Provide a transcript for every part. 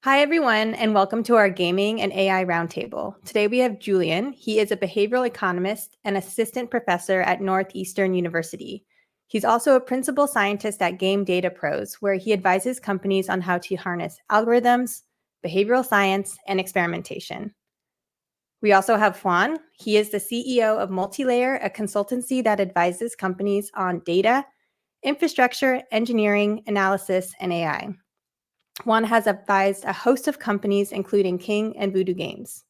Hi, everyone, and welcome to our Gaming and AI Roundtable. Today we have Julian. He is a behavioral economist and assistant professor at Northeastern University. He's also a principal scientist at Game Data Pros, where he advises companies on how to harness algorithms, behavioral science, and experimentation. We also have Juan. He is the CEO of Multilayer, a consultancy that advises companies on data, infrastructure, engineering, analysis, and AI. Juan has advised a host of companies, including King and Voodoo Games.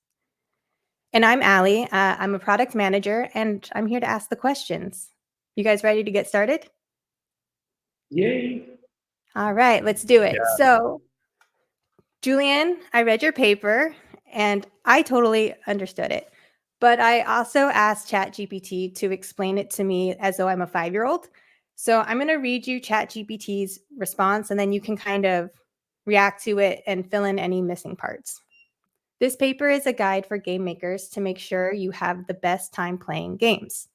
And I'm Allie. I'm a product manager, and I'm here to ask the questions. You guys ready to get started? Yay. All right, let's do it. Yeah. So, Julian, I read your paper, and I totally understood it. But I also asked ChatGPT to explain it to me as though I'm a 5-year-old. So I'm going to read you ChatGPT's response, and then you can kind of react to it and fill in any missing parts. This paper is a guide for game makers to make sure you have the best time playing games.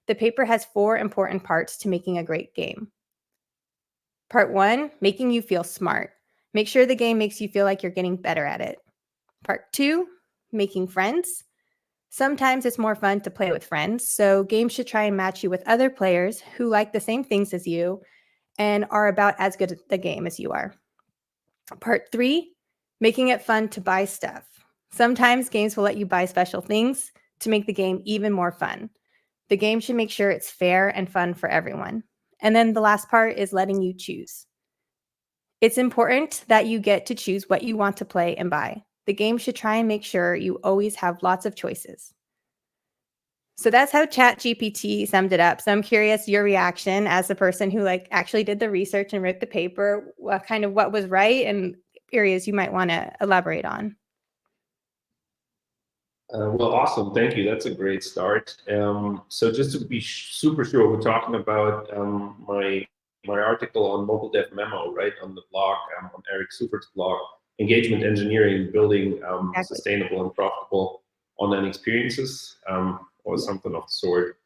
The paper has 4 important parts to making a great game. Part 1, making you feel smart. Make sure the game makes you feel like you're getting better at it. Part 2, making friends. Sometimes it's more fun to play with friends, so games should try and match you with other players who like the same things as you and are about as good at the game as you are. Part 3, making it fun to buy stuff. Sometimes games will let you buy special things to make the game even more fun. The game should make sure it's fair and fun for everyone. And then the last part is letting you choose. It's important that you get to choose what you want to play and buy. The game should try and make sure you always have lots of choices. So that's how ChatGPT summed it up. So I'm curious your reaction as the person who actually did the research and wrote the paper, what was right and areas you might want to elaborate on. Well, awesome. Thank you. That's a great start. So just to be super sure, we're talking about my article on Mobile Dev Memo, right, on the blog, on Eric Sufert's blog, Engagement Engineering, Building Exactly. Sustainable and Profitable Online Experiences, or something of the sort.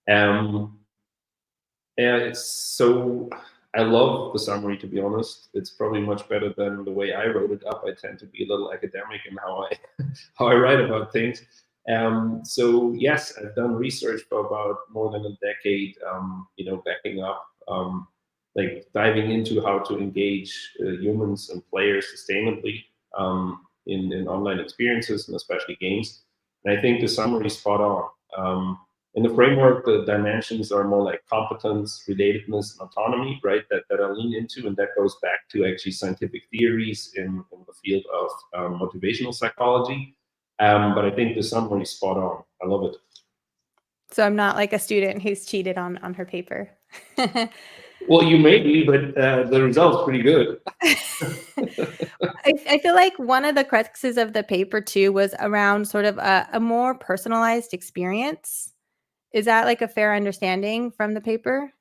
And so I love the summary, to be honest. It's probably much better than the way I wrote it up. I tend to be a little academic in how I write about things. So yes, I've done research for about more than a decade, backing up, like diving into how to engage humans and players sustainably in online experiences and especially games. And I think the summary is spot on. In the framework, the dimensions are more like competence, relatedness, and autonomy, right? That I lean into, and that goes back to actually scientific theories in the field of motivational psychology. But I think the summary is spot on. I love it. So I'm not like a student who's cheated on her paper. Well, you may be, but the result's pretty good. I feel like one of the cruxes of the paper too was around sort of a more personalized experience. Is that like a fair understanding from the paper?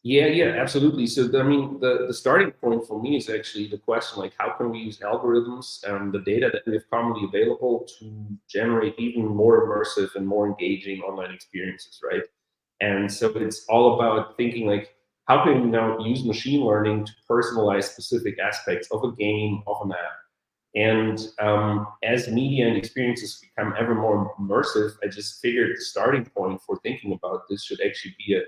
Yeah, absolutely. So, I mean, the starting point for me is actually the question, like, how can we use algorithms and the data that we have commonly available to generate even more immersive and more engaging online experiences, right? And so it's all about thinking, like, how can we now use machine learning to personalize specific aspects of a game, of an app? And as media and experiences become ever more immersive, I just figured the starting point for thinking about this should actually be a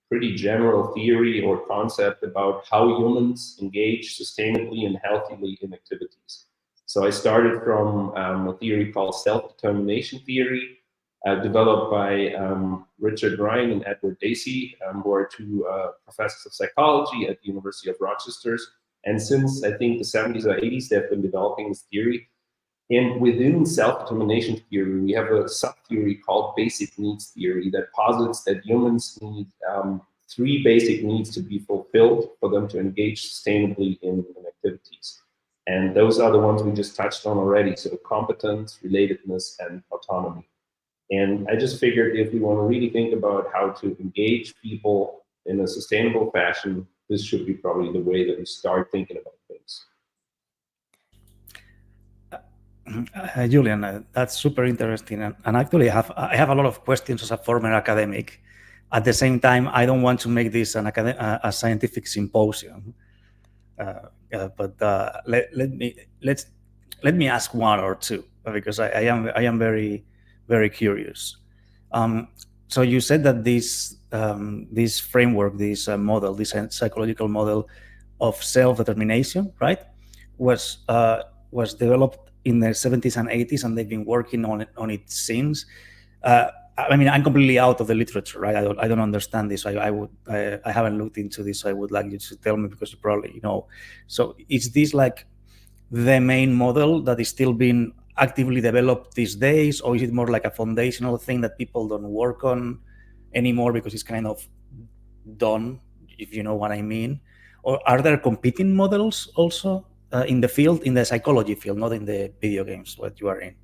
pretty general theory or concept about how humans engage sustainably and healthily in activities. So I started from a theory called self-determination theory, developed by Richard Ryan and Edward Dacey, who are two professors of psychology at the University of Rochester. And since I think the 70s or 80s, they've been developing this theory. And within self-determination theory, we have a sub-theory called basic needs theory that posits that humans need 3 basic needs to be fulfilled for them to engage sustainably in activities. And those are the ones we just touched on already. So competence, relatedness, and autonomy. And I just figured if we want to really think about how to engage people in a sustainable fashion, this should be probably the way that we start thinking about things. Julian, that's super interesting, and actually I have a lot of questions as a former academic. At the same time, I don't want to make this a scientific symposium. Let me ask one or two because I am very very curious. So you said that this framework, this model, this psychological model of self-determination, right, was developed in the 70s and 80s, and they've been working on it since. I mean, I'm completely out of the literature, right? I don't understand this. I haven't looked into this. So I would like you to tell me because you probably know. So is this like the main model that is still being actively developed these days, or is it more like a foundational thing that people don't work on anymore because it's kind of done, if you know what I mean? Or are there competing models also in the field, in the psychology field, not in the video games what you are in?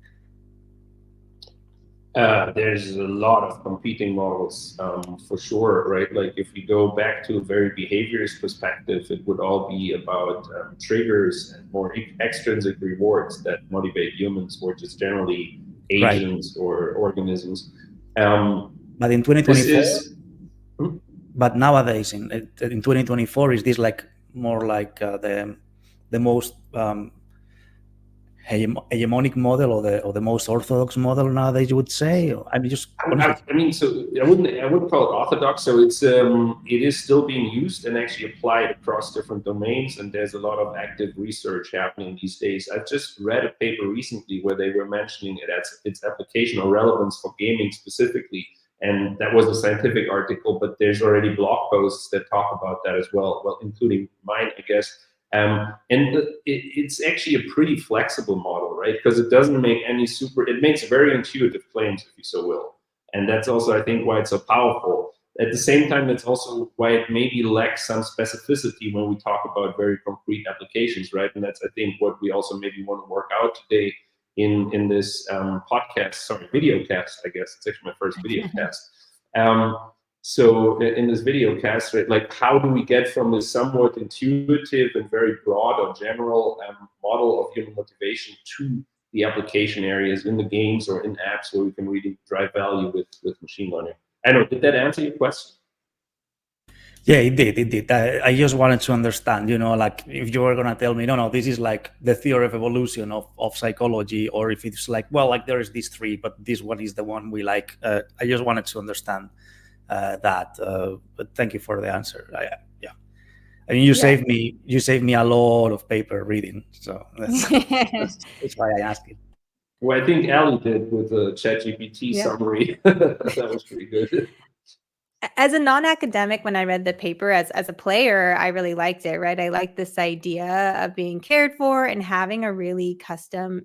There's a lot of competing models for sure, right? Like if you go back to a very behaviorist perspective, it would all be about triggers and more extrinsic rewards that motivate humans or just generally agents or organisms. But in 2024, but nowadays in 2024, is this like more like the most hegemonic model or the most orthodox model nowadays, you would say? I mean, just so I wouldn't call it orthodox. So it is still being used and actually applied across different domains, and there's a lot of active research happening these days. I've just read a paper recently where they were mentioning it as its application or relevance for gaming specifically, and that was a scientific article, but there's already blog posts that talk about that as well, including mine, I guess. It's actually a pretty flexible model, right? Because it doesn't make it makes very intuitive claims, if you so will. And that's also, I think, why it's so powerful. At the same time, that's also why it maybe lacks some specificity when we talk about very concrete applications, right? And that's, I think, what we also maybe want to work out today in this video cast, I guess. It's actually my first video cast. So in this video cast, right, like how do we get from this somewhat intuitive and very broad or general model of human motivation to the application areas in the games or in apps where we can really drive value with machine learning? I don't know, did that answer your question? Yeah, it did. I just wanted to understand, like if you were going to tell me, no, this is like the theory of evolution of psychology, or if it's like, well, like there is these three, but this one is the one we like. I just wanted to understand that. But thank you for the answer. I mean, you saved me a lot of paper reading, so that's why I asked it. Well, I think Ali did with the ChatGPT summary. That was pretty good. As a non-academic, when I read the paper as a player, I really liked it, right? I liked this idea of being cared for and having a really custom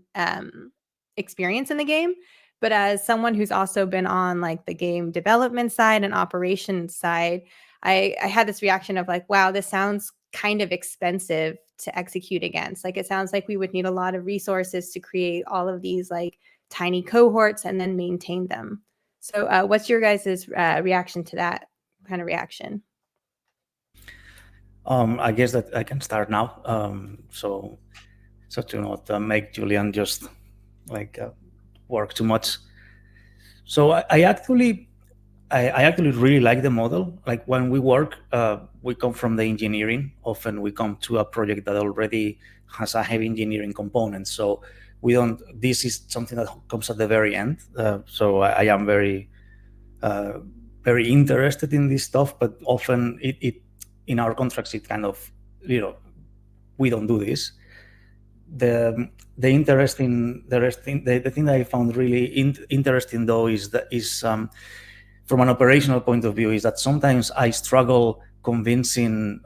experience in the game. But as someone who's also been on like the game development side and operations side, I had this reaction of like, wow, this sounds kind of expensive to execute against. Like, it sounds like we would need a lot of resources to create all of these like tiny cohorts and then maintain them. So what's your guys' reaction to that kind of reaction? I guess that I can start now. So to not make Julian just like work too much. So I actually really like the model. Like when we work, we come from the engineering. Often we come to a project that already has a heavy engineering component. So we don't. This is something that comes at the very end. So I am very interested in this stuff. But often it in our contracts it kind of we don't do this. The thing that I found really interesting though is from an operational point of view is that sometimes I struggle convincing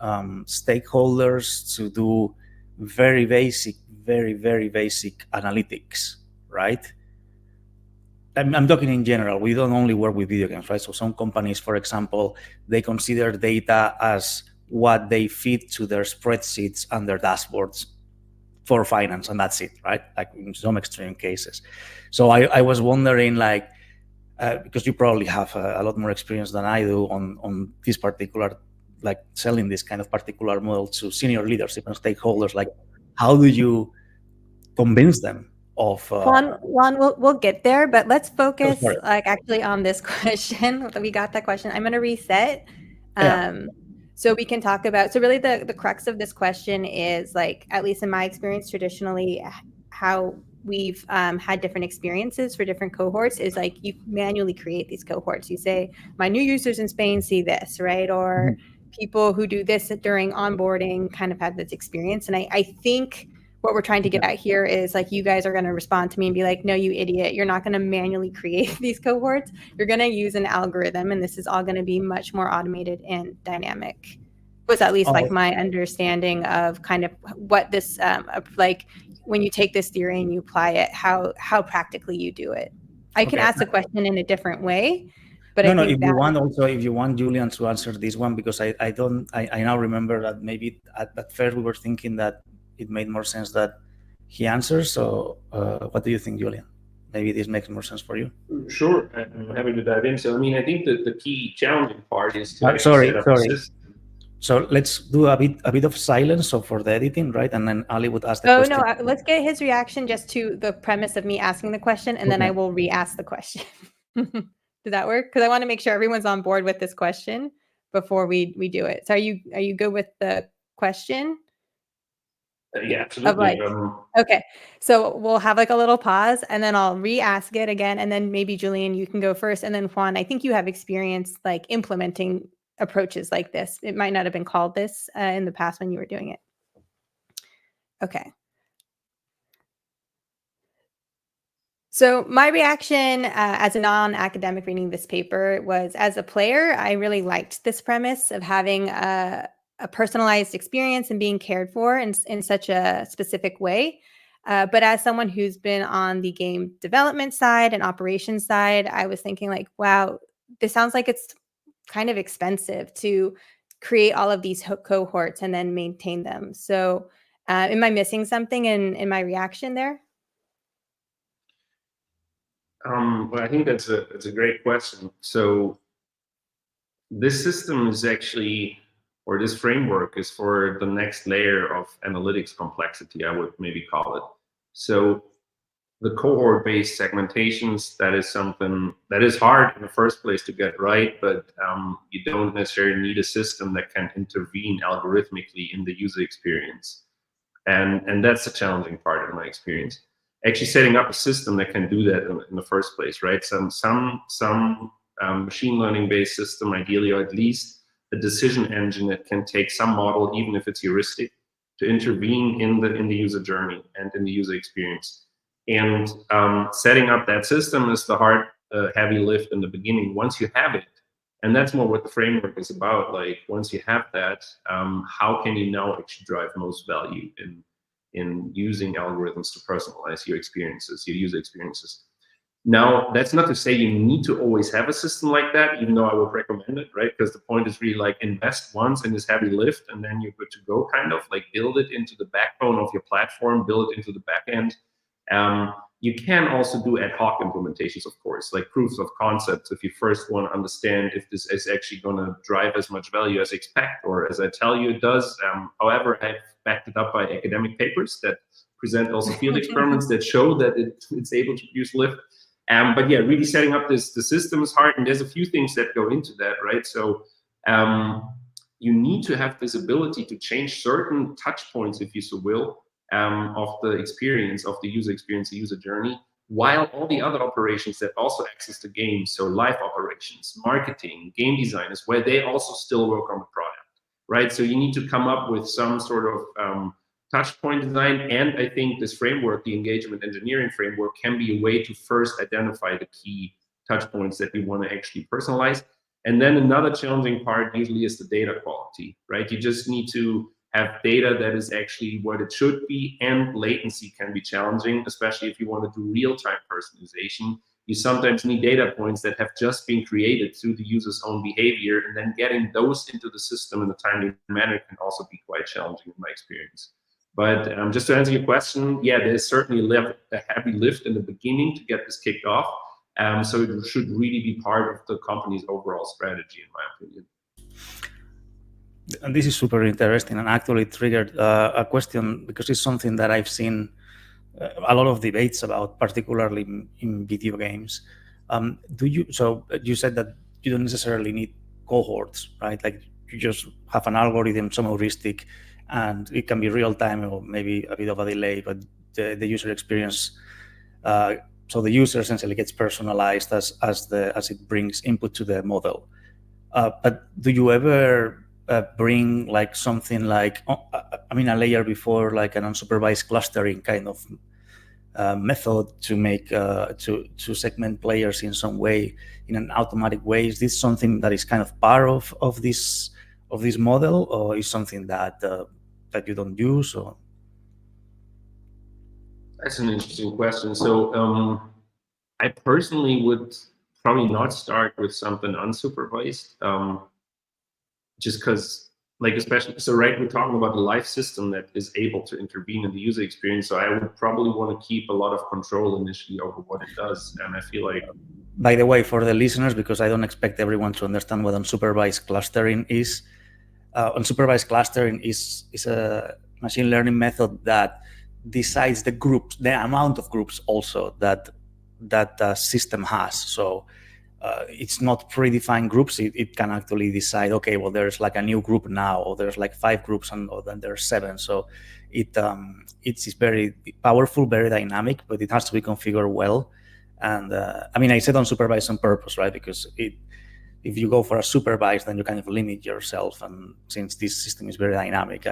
stakeholders to do very basic analytics, right? I'm talking in general. We don't only work with video games, right? So some companies, for example, they consider data as what they feed to their spreadsheets and their dashboards for finance, and that's it, right? Like in some extreme cases. So I was wondering, like, because you probably have a lot more experience than I do on this particular, like selling this kind of particular model to senior leadership and stakeholders. Like, how do you convince them of? Juan, we'll get there, but let's focus actually on this question. We got that question. I'm going to reset. So we can talk about, so really the crux of this question is, like, at least in my experience, traditionally, how we've had different experiences for different cohorts is like you manually create these cohorts. You say, my new users in Spain see this, right? Or people who do this during onboarding kind of have this experience. And I think what we're trying to get at here is like, you guys are going to respond to me and be like, no, you idiot, you're not going to manually create these cohorts. You're going to use an algorithm, and this is all going to be much more automated and dynamic. Was at least like my understanding of kind of what this like when you take this theory and you apply it, how practically you do it. I can ask the question in a different way, but I think if you want Julian to answer this one, because I now remember that maybe at first we were thinking that it made more sense that he answers. So what do you think, Julian? Maybe this makes more sense for you. Sure, I'm happy to dive in. So I mean, I think that the key challenging part is to sorry. So let's do a bit of silence for the editing, right? And then Ali would ask the question. Oh, no, let's get his reaction just to the premise of me asking the question, and then I will re-ask the question. Does that work? Because I want to make sure everyone's on board with this question before we do it. So are you good with the question? Yeah, absolutely. Okay, so we'll have like a little pause, and then I'll re-ask it again, and then maybe Julian, you can go first, and then Juan, I think you have experience like implementing approaches like this. It might not have been called this in the past when you were doing it. Okay. So my reaction as a non-academic reading this paper was, as a player, I really liked this premise of having a personalized experience and being cared for in such a specific way. But as someone who's been on the game development side and operations side, I was thinking like, wow, this sounds like it's kind of expensive to create all of these cohorts and then maintain them. So am I missing something in my reaction there? Well, I think that's a great question. So this system is actually, or this framework is for the next layer of analytics complexity, I would maybe call it. So the cohort-based segmentations, that is something that is hard in the first place to get right, but you don't necessarily need a system that can intervene algorithmically in the user experience. And that's the challenging part in my experience. Actually setting up a system that can do that in the first place, right? Some machine learning based system, ideally, or at least a decision engine that can take some model, even if it's heuristic, to intervene in the user journey and in the user experience. And setting up that system is the hard, heavy lift in the beginning. Once you have it, and that's more what the framework is about. Like once you have that, how can you now actually drive most value in using algorithms to personalize your experiences, your user experiences? Now, that's not to say you need to always have a system like that, even though I would recommend it, right? Because the point is really like invest once in this heavy lift, and then you're good to go, kind of like build it into the backbone of your platform, build it into the back end. You can also do ad hoc implementations, of course, like proofs of concepts. If you first want to understand if this is actually going to drive as much value as expect, or as I tell you it does. However, I've backed it up by academic papers that present also field experiments that show that it's able to produce lift. But yeah, really setting up the system is hard, and there's a few things that go into that, right? So you need to have this ability to change certain touch points, if you so will, of the experience, of the user experience, the user journey, while all the other operations that also access the game, so live operations, marketing, game design, is where they also still work on the product, right? So you need to come up with some sort of touch point design. And I think this framework, the engagement engineering framework, can be a way to first identify the key touch points that we want to actually personalize. And then another challenging part usually is the data quality, right? You just need to have data that is actually what it should be, and latency can be challenging, especially if you want to do real-time personalization. You sometimes need data points that have just been created through the user's own behavior, and then getting those into the system in a timely manner can also be quite challenging in my experience. But just to answer your question, yeah, there's certainly a heavy lift in the beginning to get this kicked off. So it should really be part of the company's overall strategy, in my opinion. And this is super interesting, and actually triggered a question, because it's something that I've seen a lot of debates about, particularly in video games. So you said that you don't necessarily need cohorts, right? Like you just have an algorithm, some heuristic, and it can be real time or maybe a bit of a delay, but the user experience, so the user essentially gets personalized as it brings input to the model. But do you ever bring like something like, I mean, a layer before, like an unsupervised clustering kind of method to make to segment players in some way, in an automatic way? Is this something that is kind of part of this model, or is something that that you don't use? Or That's an interesting question. So I personally would probably not start with something unsupervised, just because, like, especially, so right, we're talking about a live system that is able to intervene in the user experience. So I would probably want to keep a lot of control initially over what it does. And I feel like, by the way, for the listeners, because I don't expect everyone to understand what unsupervised clustering is, unsupervised clustering is a machine learning method that decides the groups, the amount of groups also that system has. So it's not predefined groups. It can actually decide, okay, well, there's like a new group now, or there's like 5 groups, or then there's 7. So it's very powerful, very dynamic, but it has to be configured well. And I mean, I said unsupervised on purpose, right? Because if you go for a supervised, then you kind of limit yourself. And since this system is very dynamic,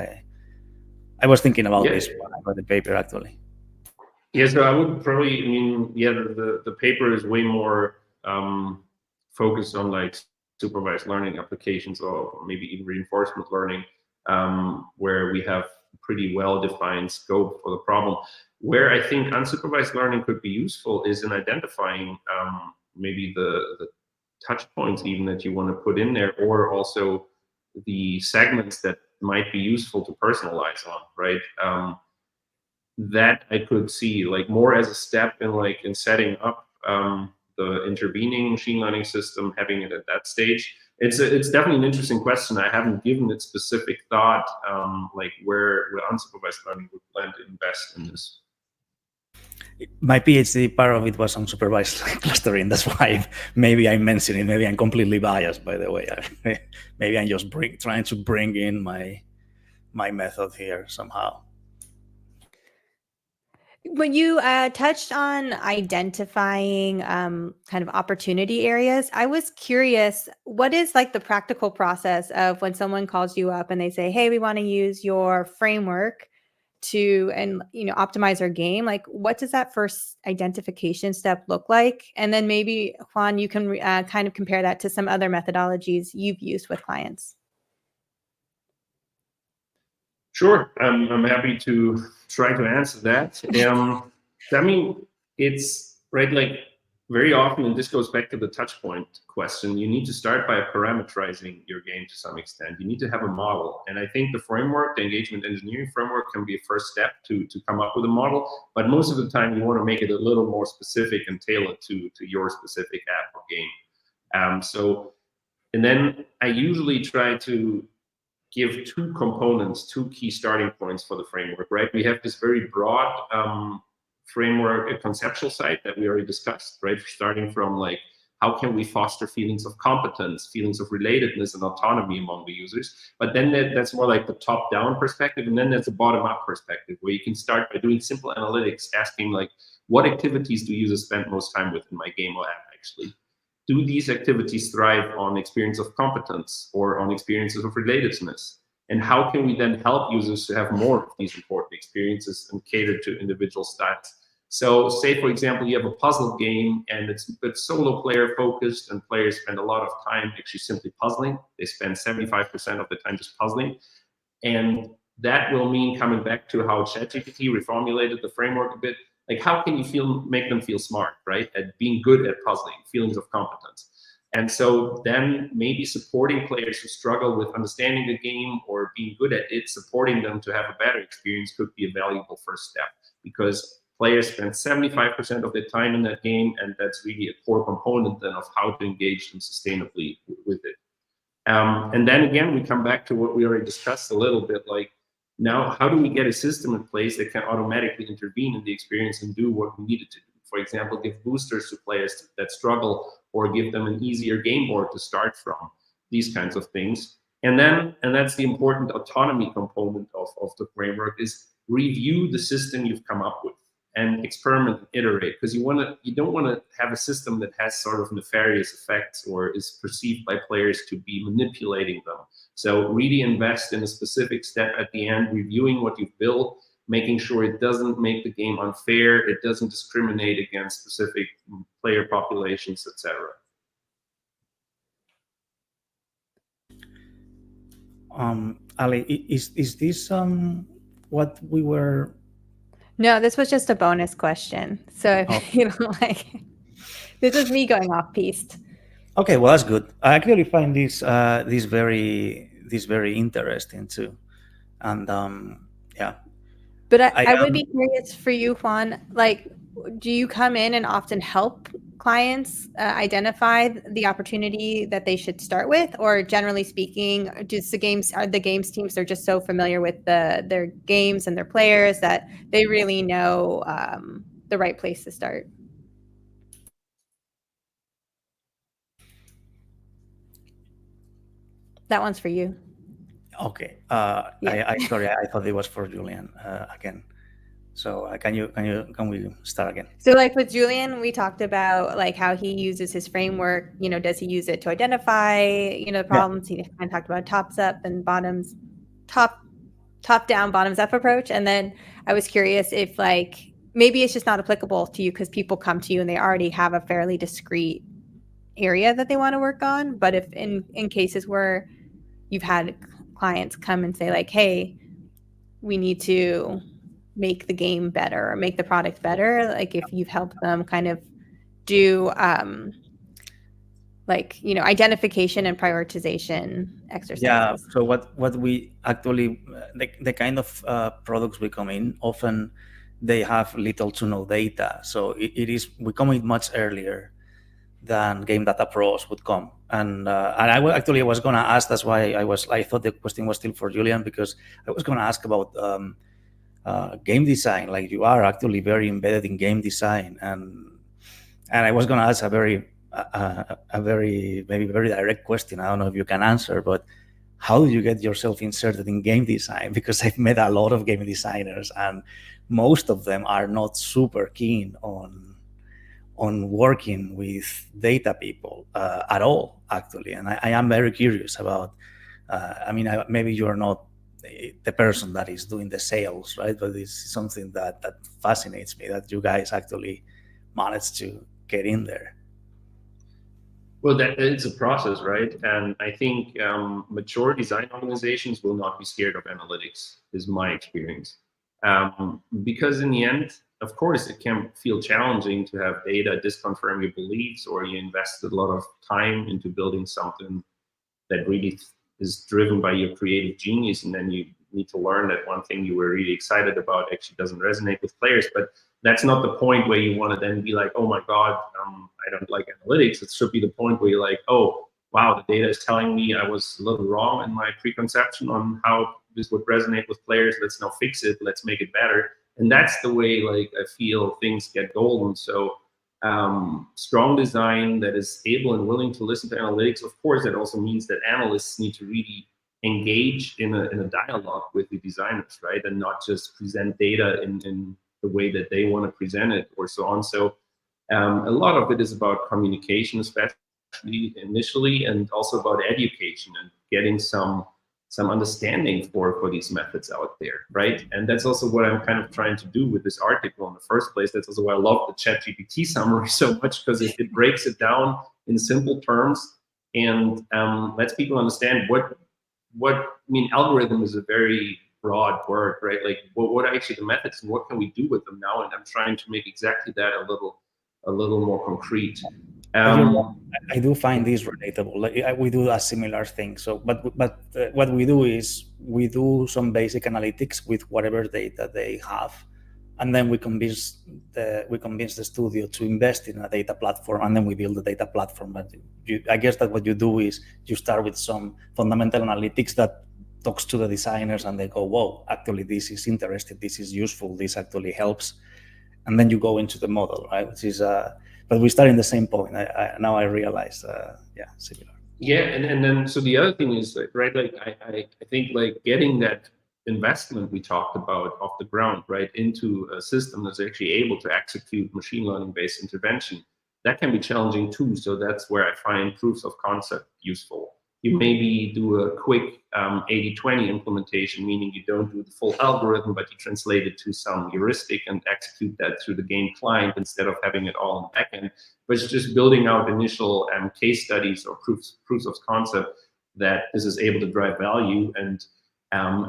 I was thinking about this when I read the paper, actually. Yeah, so I would probably, I mean, yeah, the paper is way more focused on like supervised learning applications, or maybe even reinforcement learning, where we have pretty well-defined scope for the problem. Where I think unsupervised learning could be useful is in identifying maybe the touch points even that you want to put in there, or also the segments that might be useful to personalize on, right? That I could see like more as a step in setting up the intervening machine learning system, having it at that stage. It's definitely an interesting question. I haven't given it specific thought, like where unsupervised learning would blend in best in this. My PhD, part of it was unsupervised clustering. That's why maybe I mentioned it. Maybe I'm completely biased, by the way. Maybe I'm just trying to bring in my method here somehow. When you touched on identifying kind of opportunity areas, I was curious, what is like the practical process of when someone calls you up and they say, hey, we want to use your framework to, and optimize our game? Like, what does that first identification step look like? And then maybe, Juan, you can kind of compare that to some other methodologies you've used with clients. Sure, I'm happy to try to answer that. I mean, it's right, like very often, and this goes back to the touch point question, you need to start by parameterizing your game to some extent. You need to have a model. And I think the framework, the engagement engineering framework, can be a first step to come up with a model. But most of the time, you want to make it a little more specific and tailor it to your specific app or game. And then I usually try to give 2 components, 2 key starting points for the framework, right? We have this very broad framework, a conceptual side that we already discussed, right? Starting from like, how can we foster feelings of competence, feelings of relatedness and autonomy among the users? But then that's more like the top-down perspective. And then there's a bottom-up perspective where you can start by doing simple analytics, asking like, what activities do users spend most time with in my game or app actually? Do these activities thrive on experience of competence or on experiences of relatedness? And how can we then help users to have more of these important experiences and cater to individual styles? So say, for example, you have a puzzle game and it's solo player focused and players spend a lot of time actually simply puzzling. They spend 75% of the time just puzzling. And that will mean, coming back to how ChatGPT reformulated the framework a bit, like how can you make them feel smart, right? At being good at puzzling, feelings of competence. And so then maybe supporting players who struggle with understanding the game or being good at it, supporting them to have a better experience could be a valuable first step, because players spend 75% of their time in that game, and that's really a core component then of how to engage them sustainably with it. And then again, we come back to what we already discussed a little bit, like, now, how do we get a system in place that can automatically intervene in the experience and do what we need it to do? For example, give boosters to players that struggle, or give them an easier game board to start from, these kinds of things. And that's the important autonomy component of the framework, is review the system you've come up with and experiment and iterate, because you don't want to have a system that has sort of nefarious effects or is perceived by players to be manipulating them. So really invest in a specific step at the end, reviewing what you've built, making sure it doesn't make the game unfair, it doesn't discriminate against specific player populations, etc. Ali, is this what we were? No, this was just a bonus question. So if you don't like, this is me going off piste. Okay, well, that's good. I actually find this very interesting too, and yeah. But I would be curious for you, Juan. Like, do you come in and often help clients identify the opportunity that they should start with, or generally speaking, are the games teams, they're just so familiar with their games and their players that they really know the right place to start? That one's for you. Okay. Yeah. Sorry, I thought it was for Julian again. So can we start again? So like with Julian, we talked about like how he uses his framework. Does he use it to identify, problems? He kind of talked about tops up and bottoms, top down, bottoms up approach. And then I was curious if like maybe it's just not applicable to you because people come to you and they already have a fairly discrete area that they want to work on. But if in cases where you've had clients come and say like, hey, we need to make the game better or make the product better, like if you've helped them kind of do identification and prioritization exercises. Yeah, so what we actually, the kind of products we come in, often they have little to no data, so we come in much earlier than game data pros would come. And I was going to ask, that's why I thought the question was still for Julian, because I was going to ask about game design. Like, you are actually very embedded in game design, and I was going to ask a very direct question. I don't know if you can answer, but how do you get yourself inserted in game design? Because I've met a lot of game designers, and most of them are not super keen on working with data people at all, actually. And I am very curious about, maybe you're not the person that is doing the sales, right? But it's something that fascinates me, that you guys actually managed to get in there. Well, it's a process, right? And I think mature design organizations will not be scared of analytics, is my experience. Because in the end, of course, it can feel challenging to have data disconfirm your beliefs, or you invested a lot of time into building something that really is driven by your creative genius, and then you need to learn that one thing you were really excited about actually doesn't resonate with players. But that's not the point where you want to then be like, oh my God, I don't like analytics. It should be the point where you're like, oh, wow, the data is telling me I was a little wrong in my preconception on how this would resonate with players. Let's now fix it. Let's make it better. And that's the way, like, I feel things get golden. So strong design that is able and willing to listen to analytics. Of course, that also means that analysts need to really engage in a dialogue with the designers, right? And not just present data in the way that they want to present it or so on. So a lot of it is about communication, especially initially, and also about education and getting some understanding for these methods out there, right? And that's also what I'm kind of trying to do with this article in the first place. That's also why I love the ChatGPT summary so much, because it breaks it down in simple terms and lets people understand algorithm is a very broad word, right? Like, what are actually the methods and what can we do with them now? And I'm trying to make exactly that a little more concrete. I do find this relatable. Like, we do a similar thing. So, but what we do is we do some basic analytics with whatever data they have, and then we convince the studio to invest in a data platform, and then we build the data platform. But I guess that what you do is you start with some fundamental analytics that talks to the designers, and they go, "Whoa, actually, this is interesting. This is useful. This actually helps." And then you go into the model, right? Which is, but we start in the same point. Now I realize, similar. Yeah, and then so the other thing is like, right, like I think like getting that investment we talked about off the ground, right, into a system that's actually able to execute machine learning based intervention, that can be challenging too. So that's where I find proofs of concept useful. You maybe do a quick 80-20 implementation, meaning you don't do the full algorithm, but you translate it to some heuristic and execute that through the game client instead of having it all in the backend. But it's just building out initial case studies or proofs of concept that this is able to drive value. And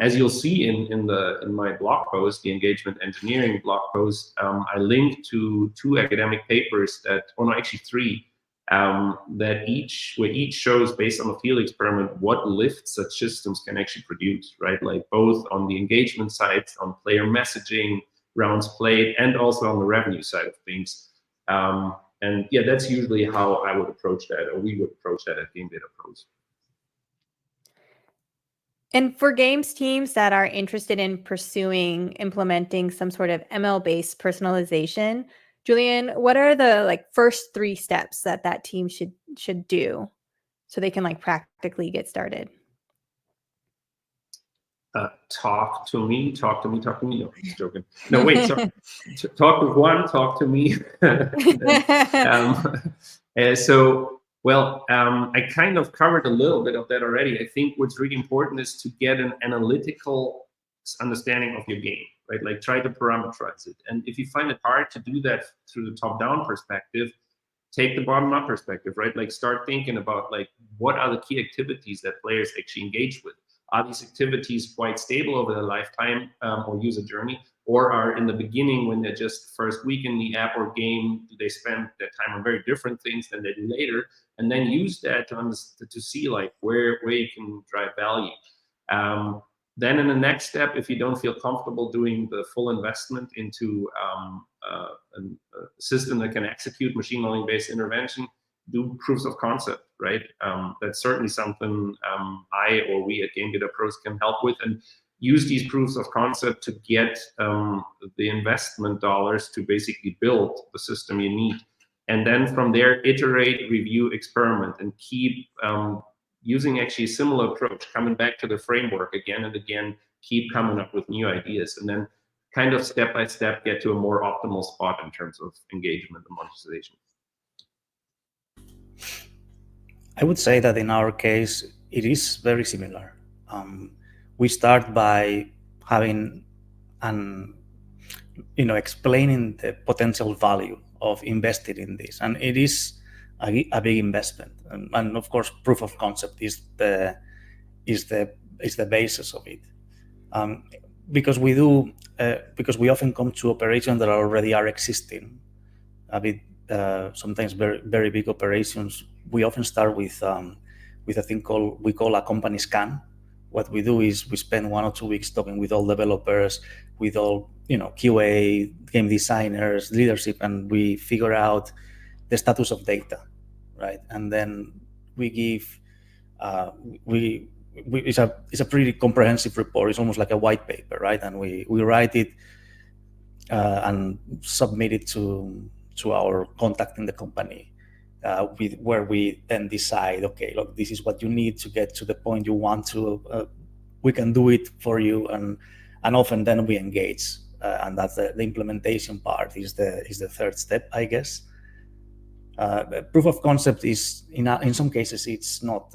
as you'll see in my blog post, the engagement engineering blog post, I link to 2 academic papers that, or no, actually 3, that each shows based on a field experiment what lift such systems can actually produce, right? Like both on the engagement side, on player messaging, rounds played, and also on the revenue side of things. And yeah, that's usually how I would approach that, or we would approach that at Game Data Pros. And for games teams that are interested in implementing some sort of ML-based personalization, Julian, what are the like first 3 steps that team should do so they can like practically get started? Talk to me. No, just joking. No, wait, sorry. Talk with one, talk to me. I kind of covered a little bit of that already. I think what's really important is to get an analytical understanding of your game, right? Like try to parameterize it. And if you find it hard to do that through the top-down perspective, take the bottom-up perspective, right? Like start thinking about like what are the key activities that players actually engage with. Are these activities quite stable over their lifetime or user journey, or are in the beginning when they're just first week in the app or game, do they spend their time on very different things than they do later, and then use that to see like where you can drive value. Then in the next step, if you don't feel comfortable doing the full investment into a system that can execute machine learning based intervention, do proofs of concept, right? That's certainly something I or we at Game Data Pros can help with, and use these proofs of concept to get the investment dollars to basically build the system you need. And then from there, iterate, review, experiment, and keep using actually a similar approach, coming back to the framework again and again, keep coming up with new ideas, and then kind of step by step get to a more optimal spot in terms of engagement and monetization. I would say that in our case, it is very similar. We start by having explaining the potential value of investing in this, and it is a big investment. And of course, proof of concept is the basis of it. Because we often come to operations that already are existing, a bit sometimes very, very big operations. We often start with a thing we call a company scan. What we do is we spend 1 or 2 weeks talking with all developers, with all QA, game designers, leadership, and we figure out the status of data, right? And then we give it's a pretty comprehensive report. It's almost like a white paper, right? And we write it and submit it to our contact in the company, where we then decide, okay, look, this is what you need to get to the point you want to. We can do it for you, and often then we engage, and that's the implementation part is the third step, I guess. The proof of concept is in some cases it's not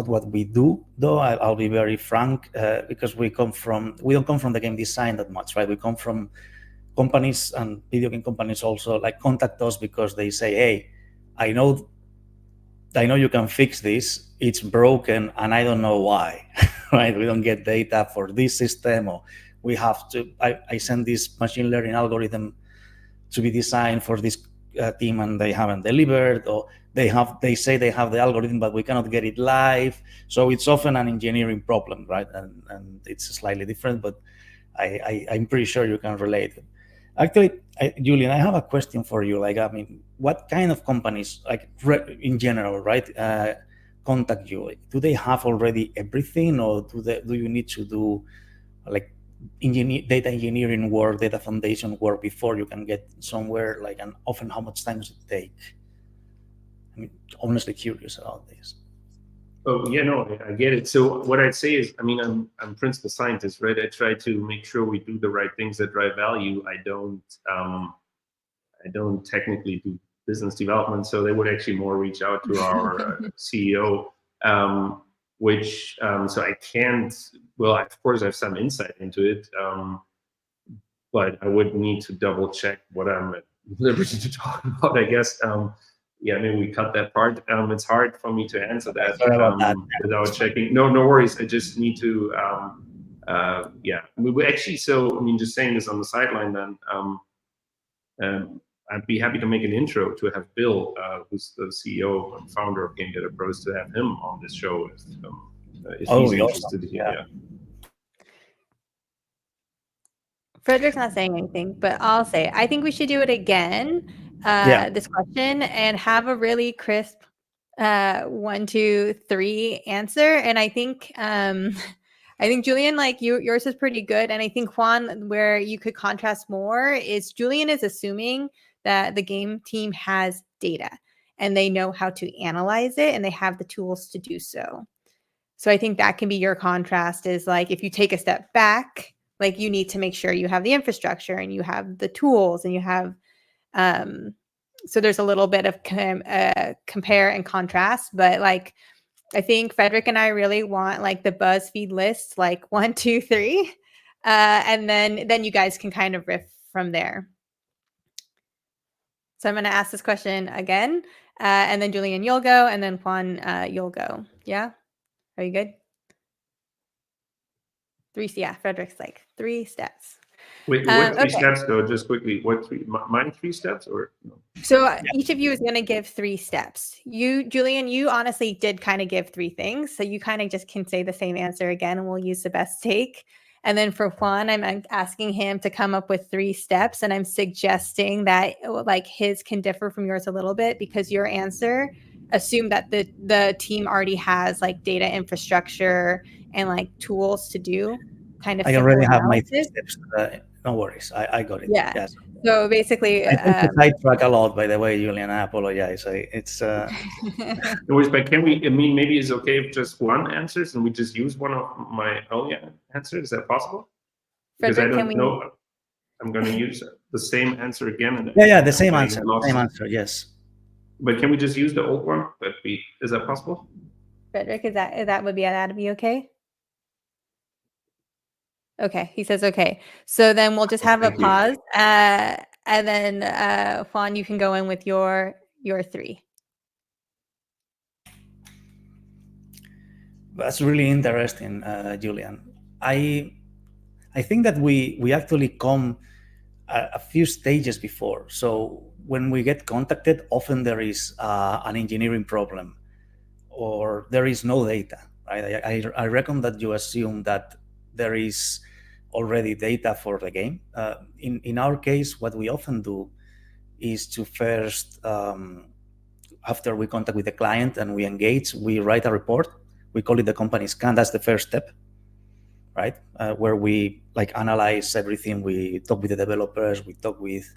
what we do, though. I'll be very frank, because we don't come from the game design that much, right? We come from companies, and video game companies also like contact us because they say, hey, I know you can fix this, it's broken and I don't know why. Right? We don't get data for this system, or we have to I send this machine learning algorithm to be designed for this team and they haven't delivered, or they say they have the algorithm but we cannot get it live. So it's often an engineering problem, right? And it's slightly different, but I'm pretty sure you can relate. Actually, Julian, I have a question for you. Like, I mean, what kind of companies, like in general, right, contact you? Do they have already everything, or do you need to do like data engineering work, data foundation work before you can get somewhere? Like, and often, how much time does it take? I'm honestly curious about this. Oh yeah, no, I get it. So what I'd say is, I mean, I'm principal scientist, right? I try to make sure we do the right things that drive value. I don't technically do business development, so they would actually more reach out to our CEO, so I can't. Well, of course, I have some insight into it, but I would need to double check what I'm at liberty to talk about, I guess. Yeah, maybe we cut that part. It's hard for me to answer that, Sorry about that. without checking. No, no worries. I just need to. Yeah, we actually. So I mean, just saying this on the sideline, then. I'd be happy to make an intro to have Bill, who's the CEO and founder of Game Data Pros, to have him on this show if he's interested. Awesome. Yeah. Frederick's not saying anything, but I'll say it. I think we should do it again, this question, and have a really crisp 1, 2, 3 answer. And I think Julian, like yours is pretty good. And I think Juan, where you could contrast more is Julian is assuming that the game team has data and they know how to analyze it and they have the tools to do so. So I think that can be your contrast is like, if you take a step back, like you need to make sure you have the infrastructure and you have the tools and you have, so there's a little bit of compare and contrast, but like, I think Frederick and I really want like the BuzzFeed list, like 1, 2, 3. And then you guys can kind of riff from there. So I'm going to ask this question again, and then Julian, you'll go, and then Juan, you'll go. Yeah. Are you good? 3, yeah, Frederick's like 3 steps. Wait, what 3 steps though? Just quickly, what 3? Mine 3 steps or no? So each of you is going to give 3 steps. You, Julian, you honestly did kind of give 3 things, so you kind of just can say the same answer again, and we'll use the best take. And then for Juan, I'm asking him to come up with 3 steps, and I'm suggesting that like his can differ from yours a little bit because your answer assumed that the team already has like data infrastructure and like tools to do kind of. I already have my 3 steps. No worries, I got it. Yeah. Yes. So basically, I tend to sidetrack a lot, by the way, Julian. I apologize. It's. No worries, but can we? I mean, maybe it's okay if just one answers and we just use one of my earlier answers. Is that possible? Because Frederick, I don't know. I'm going to use the same answer again. And yeah, the same answer. Same answer. Yes. But can we just use the old one? Is that possible? Frederick, that'd be okay? Okay, he says okay. So then we'll just have a pause, and then Juan, you can go in with your 3. That's really interesting, Julian. I think that we actually come a few stages before. So when we get contacted, often there is an engineering problem, or there is no data. Right? I reckon that you assume that there is already data for the game. In our case, what we often do is to first, after we contact with the client and we engage, we write a report. We call it the company scan. That's the first step, right? Where we like analyze everything. We talk with the developers. We talk with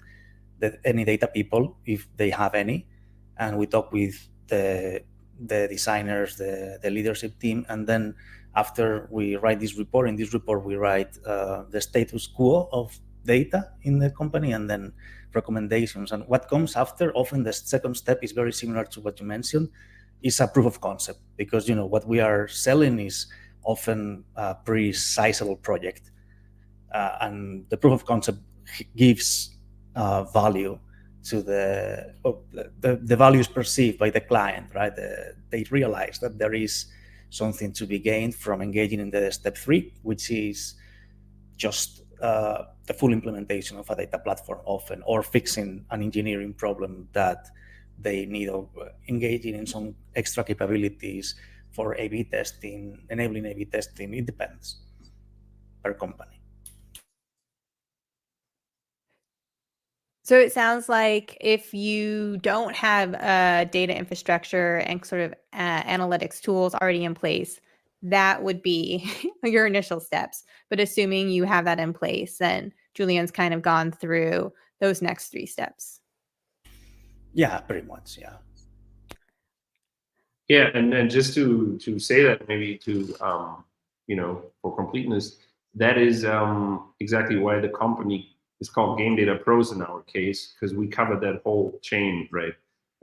any data people if they have any, and we talk with the designers, the leadership team, and then after we write this report, in this report we write the status quo of data in the company and then recommendations. And what comes after, often the second step is very similar to what you mentioned, is a proof of concept, because what we are selling is often a pretty sizable project, and the proof of concept gives value to the values perceived by the client, right? They realize that there is something to be gained from engaging in the step 3, which is just the full implementation of a data platform often, or fixing an engineering problem that they need, of engaging in some extra capabilities for A/B testing, enabling A/B testing. It depends per company. So it sounds like if you don't have data infrastructure and sort of analytics tools already in place, that would be your initial steps. But assuming you have that in place, then Julian's kind of gone through those next 3 steps. Yeah, pretty much, yeah. Yeah, and just to say that, maybe to for completeness, that is exactly why the company is called Game Data Pros in our case, because we cover that whole chain, right?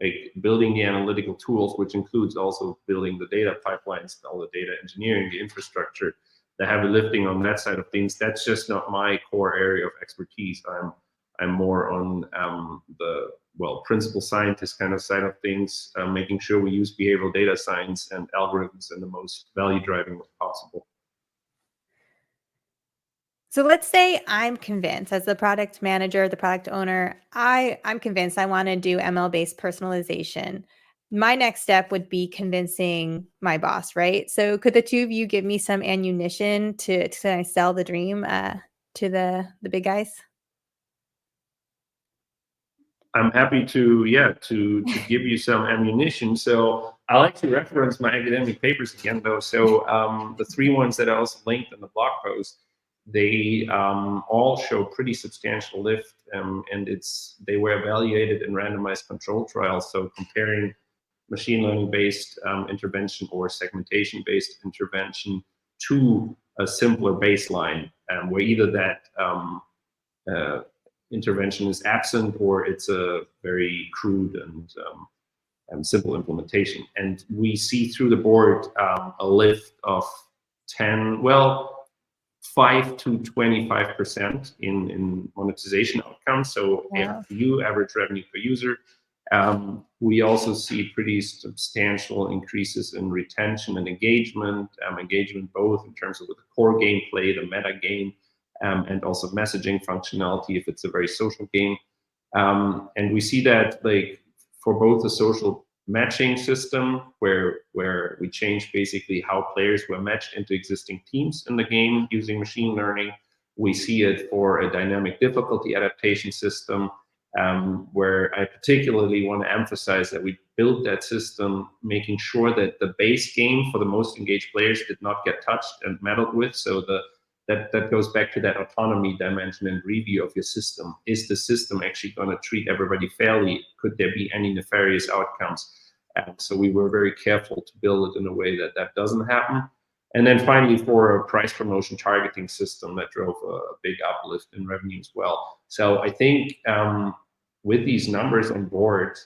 Like building the analytical tools, which includes also building the data pipelines, all the data engineering, the infrastructure, the heavy lifting on that side of things. That's just not my core area of expertise. I'm more on the principal scientist kind of side of things, making sure we use behavioral data science and algorithms in the most value-driving way possible. So let's say I'm convinced, as the product manager, the product owner, I'm convinced I want to do ML-based personalization. My next step would be convincing my boss, right? So could the two of you give me some ammunition to sell the dream to the big guys? I'm happy to give you some ammunition. So I like to reference my academic papers again, though. So the 3 ones that I also linked in the blog post, they all show pretty substantial lift, and they were evaluated in randomized control trials. So comparing machine learning based intervention or segmentation based intervention to a simpler baseline, where either that uh, intervention is absent or it's a very crude and simple implementation. And we see through the board a lift of 5 to 25% in monetization outcomes. So Wow. ARPU, average revenue per user. We also see pretty substantial increases in retention and engagement, both in terms of the core gameplay, the meta game, and also messaging functionality if it's a very social game. And we see that like for both the social matching system, where we change basically how players were matched into existing teams in the game using machine learning. We see it for a dynamic difficulty adaptation system, where I particularly want to emphasize that we built that system making sure that the base game for the most engaged players did not get touched and meddled with. So that goes back to that autonomy dimension and review of your system. Is the system actually going to treat everybody fairly? Could there be any nefarious outcomes? So we were very careful to build it in a way that that doesn't happen. And then finally, for a price promotion targeting system that drove a big uplift in revenue as well. So I think with these numbers on board,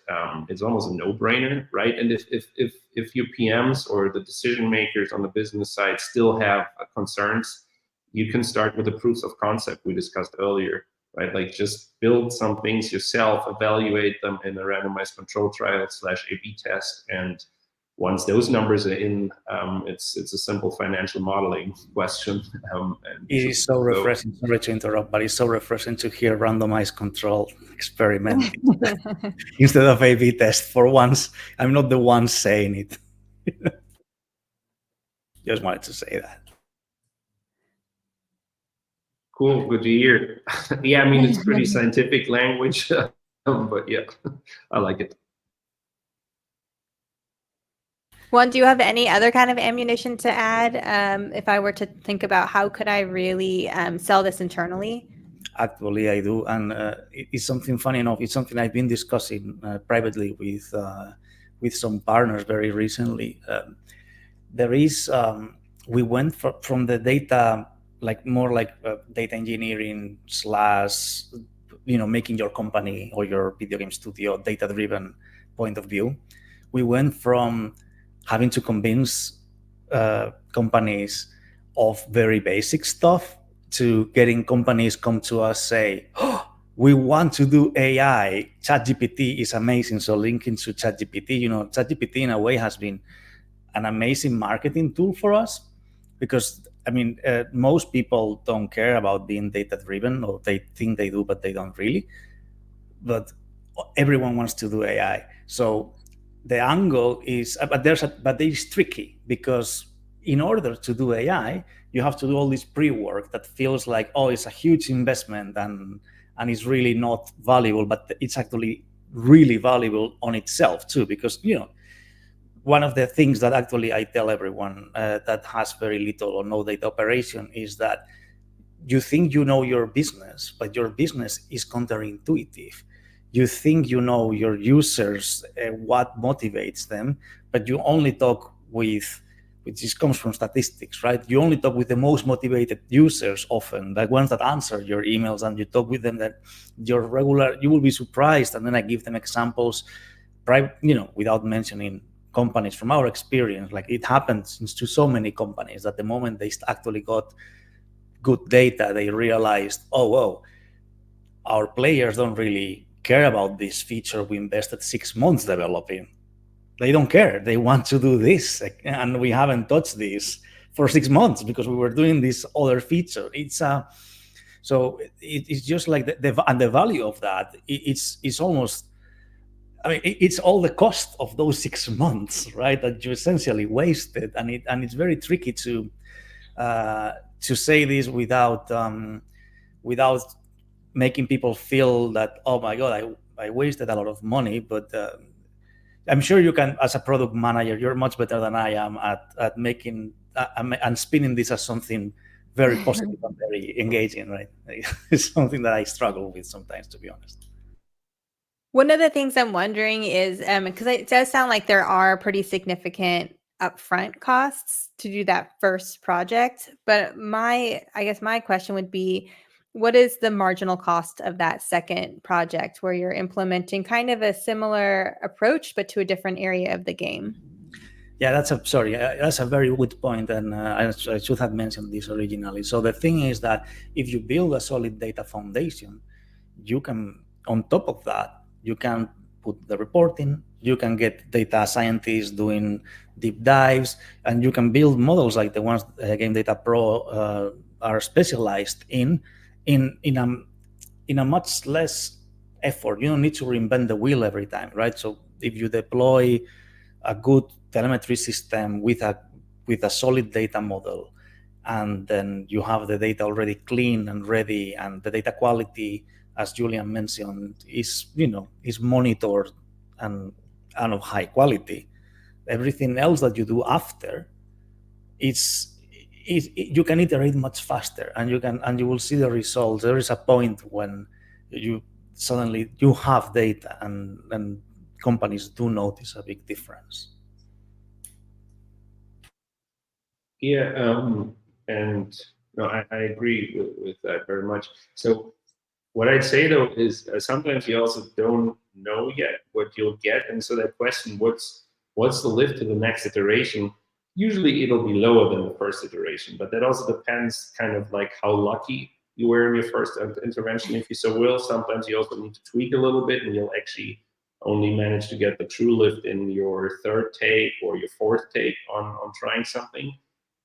it's almost a no-brainer, right? And if your PMs or the decision makers on the business side still have concerns, you can start with the proofs of concept we discussed earlier, right? Like just build some things yourself, evaluate them in a randomized control trial / A/B test, and once those numbers are in, it's a simple financial modeling question. It is so refreshing. Sorry to interrupt, but it's so refreshing to hear randomized control experiment instead of A/B test. For once, I'm not the one saying it. Just wanted to say that. Cool, good to hear. Yeah, I mean, it's pretty scientific language, but yeah, I like it. Juan, do you have any other kind of ammunition to add? If I were to think about how could I really sell this internally? Actually, I do, and it's something funny enough. It's something I've been discussing privately with some partners very recently. There is we went from the data, like more like data engineering / making your company or your video game studio data-driven point of view. We went from having to convince companies of very basic stuff to getting companies come to us say, oh, we want to do AI. ChatGPT is amazing. So linking to ChatGPT, ChatGPT in a way has been an amazing marketing tool for us, because most people don't care about being data driven, or they think they do, but they don't really. But everyone wants to do AI. So the angle is, but it's tricky, because in order to do AI, you have to do all this pre-work that feels like, oh, it's a huge investment and it's really not valuable, but it's actually really valuable on itself too, because one of the things that actually I tell everyone that has very little or no data operation is that you think you know your business, but your business is counterintuitive. you think you know your users, what motivates them, but you only talk with, which just comes from statistics, right? You only talk with the most motivated users often, the ones that answer your emails, and you talk with them that your regular, you will be surprised. And then I give them examples, without mentioning companies from our experience. Like, it happens to so many companies that the moment they actually got good data, they realized, oh, whoa, our players don't really care about this feature we invested 6 months developing. They don't care. They want to do this, and we haven't touched this for 6 months because we were doing this other feature. It's just like the value of that. It's almost, I mean, it's all the cost of those 6 months, right? That you essentially wasted, and it's very tricky to say this without making people feel that, oh my god, I wasted a lot of money. But I'm sure you can, as a product manager, you're much better than I am at making and spinning this as something very positive and very engaging, right? It's something that I struggle with sometimes, to be honest. One of the things I'm wondering is, because it does sound like there are pretty significant upfront costs to do that first project, but I guess my question would be, what is the marginal cost of that second project where you're implementing kind of a similar approach, but to a different area of the game? Yeah, that's a very good point, and I should have mentioned this originally. So the thing is that if you build a solid data foundation, you can, on top of that, you can put the reporting, you can get data scientists doing deep dives, and you can build models like the ones Game Data Pro are specialized in a much less effort. You don't need to reinvent the wheel every time, right? So if you deploy a good telemetry system with a solid data model, and then you have the data already clean and ready, and the data quality, as Julian mentioned, is monitored and of high quality. Everything else that you do after, you can iterate much faster, and you will see the results. There is a point when you suddenly have data, and companies do notice a big difference. Yeah, and no, I agree with that very much. So what I'd say though is sometimes you also don't know yet what you'll get, and so that question, what's the lift to the next iteration? Usually it'll be lower than the first iteration, but that also depends kind of like how lucky you were in your first intervention, if you so will. Sometimes you also need to tweak a little bit, and you'll actually only manage to get the true lift in your third take or your fourth take on trying something.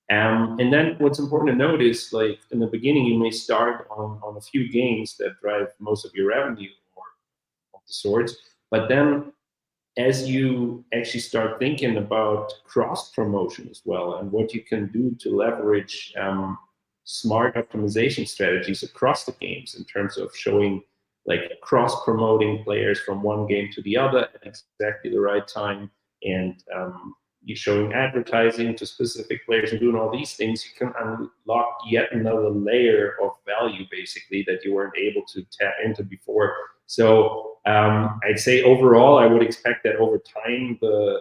And then what's important to note is, like, in the beginning, you may start on a few games that drive most of your revenue or of the sorts. But then as you actually start thinking about cross promotion as well, and what you can do to leverage smart optimization strategies across the games in terms of showing, like, cross promoting players from one game to the other at exactly the right time, and you're showing advertising to specific players and doing all these things, you can unlock yet another layer of value, basically, that you weren't able to tap into before. So I'd say overall, I would expect that over time, the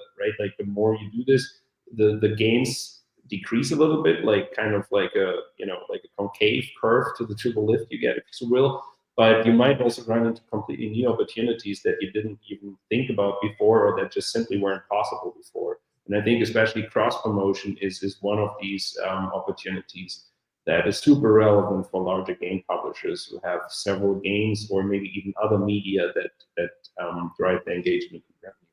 more you do this, the gains decrease a little bit, like kind of like a concave curve to the lift you get, if you will. But you might also run into completely new opportunities that you didn't even think about before, or that just simply weren't possible before. And I think especially cross promotion is one of these opportunities that is super relevant for larger game publishers who have several games or maybe even other media that drive the engagement and revenue.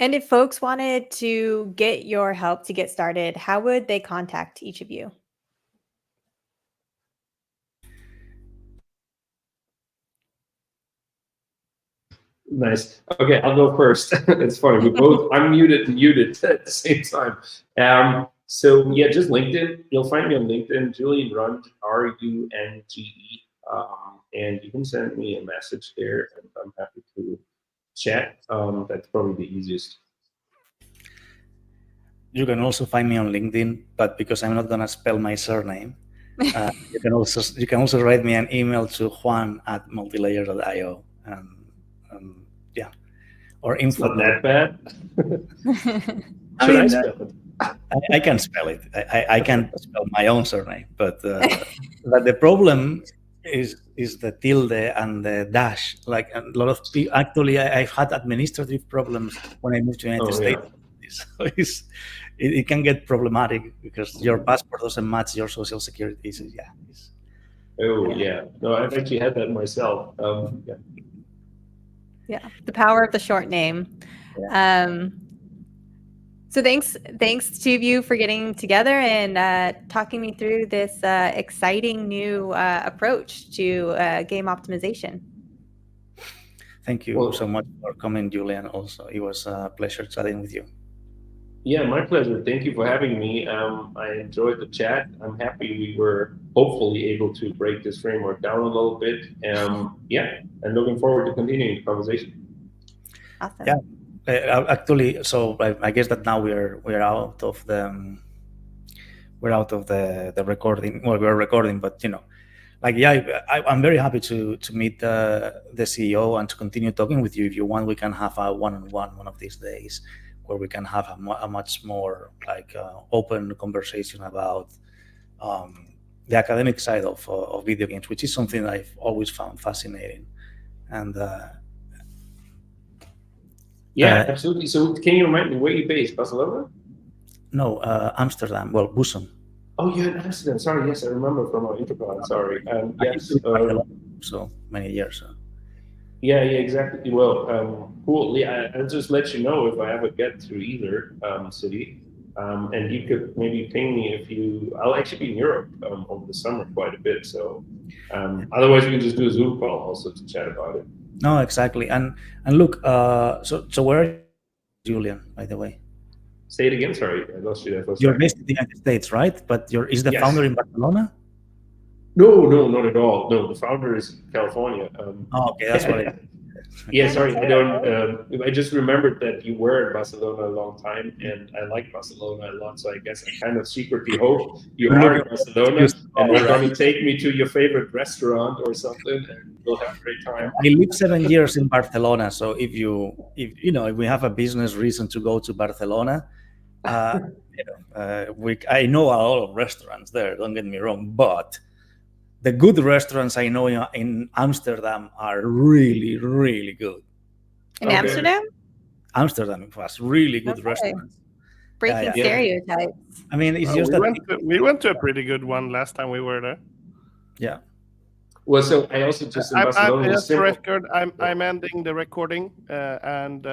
And if folks wanted to get your help to get started, how would they contact each of you? Nice. Okay, I'll go first. It's funny. We both unmuted and muted at the same time. So yeah, just LinkedIn. You'll find me on LinkedIn, Julian Runge, Runge. And you can send me a message there, and I'm happy to chat. That's probably the easiest. You can also find me on LinkedIn, but because I'm not gonna spell my surname, You can also write me an email to juan@multilayer.io, and yeah, or It's info. not that bad. I Should I mean, spell it? I can spell it. I can spell my own surname, but the problem is the tilde and the dash. Like a lot of people, actually, I've had administrative problems when I moved to the United Oh, States. So it can get problematic because your passport doesn't match your social security. So yeah. Oh, yeah. No, I've actually had that myself. Yeah. Yeah, the power of the short name. So thanks two of you for getting together and talking me through this exciting new approach to game optimization. Thank you so much for coming, Julian. Also, it was a pleasure chatting with you. Yeah, my pleasure. Thank you for having me. I enjoyed the chat. I'm happy we were hopefully able to break this framework down a little bit. Yeah, and looking forward to continuing the conversation. Awesome. Yeah, actually, so I guess that now we're out of the recording. Well, we're recording, but like, yeah, I'm very happy to meet the CEO and to continue talking with you. If you want, we can have a one-on-one one of these days, where we can have a much more like open conversation about the academic side of video games, which is something I've always found fascinating. And yeah, absolutely. So can you remind me where you're based? Barcelona? No, Amsterdam. Well, Busan. Oh, you're in Amsterdam. Sorry, yes, I remember from our intercom. Sorry. Yes. So many years. Yeah, exactly. Well, cool. Yeah, I'll just let you know if I ever get to either city. And you could maybe ping me if you. I'll actually be in Europe over the summer quite a bit. So otherwise, we can just do a Zoom call also to chat about it. No, exactly. And look, so where are you, Julian, by the way? Say it again. Sorry, I lost you there for a second. You're based in the United States, right? But is the founder in Barcelona? No, not at all. No, the founder is in California. Okay, that's what it is. Yeah, sorry, I don't. I just remembered that you were in Barcelona a long time, and I like Barcelona a lot. So I guess I kind of secretly hope you are in Barcelona, and you're going to take me to your favorite restaurant or something, and we'll have a great time. I lived 7 years in Barcelona, so if we have a business reason to go to Barcelona, I know a lot of restaurants there. Don't get me wrong, but the good restaurants I know in Amsterdam are really, really good. In Amsterdam? Amsterdam was really good restaurants. Breaking stereotypes. I mean, it's just we went to a pretty good one last time we were there. Yeah. Well, so I also just in Barcelona. Just for record, I'm ending the recording, and